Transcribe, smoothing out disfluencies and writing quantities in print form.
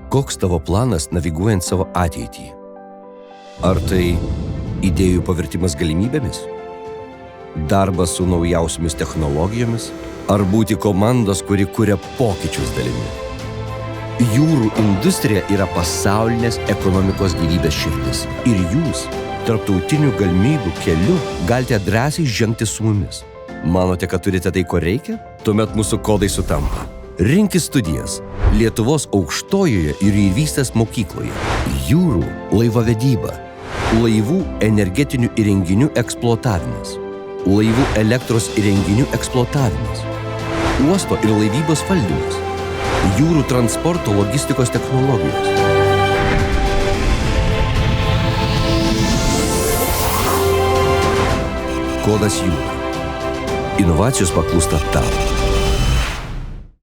Koks tavo planas naviguojant savo ateitį? Ar tai idėjų pavertimas galimybėmis? Darbas su naujausiomis technologijomis? Ar būti komandos, kuri kuria pokyčius dalimi? Jūrų industrija yra pasaulinės ekonomikos gyvybės širdis. Ir jūs, tarptautinių galimybių keliu, galite drąsiai žengti su mumis. Manote, kad turite tai, ko reikia? Tuomet mūsų kodai sutampa. Rinkis studijas Lietuvos aukštojoje jūreivystės mokykloje. Jūrų laivavedyba, laivų energetinių įrenginių eksploatavimas, laivų elektros įrenginių eksploatavimas, uosto ir laivybos valdymas, jūrų transporto logistikos technologijos. Kodas jūra. Inovacijos paklūsta tau.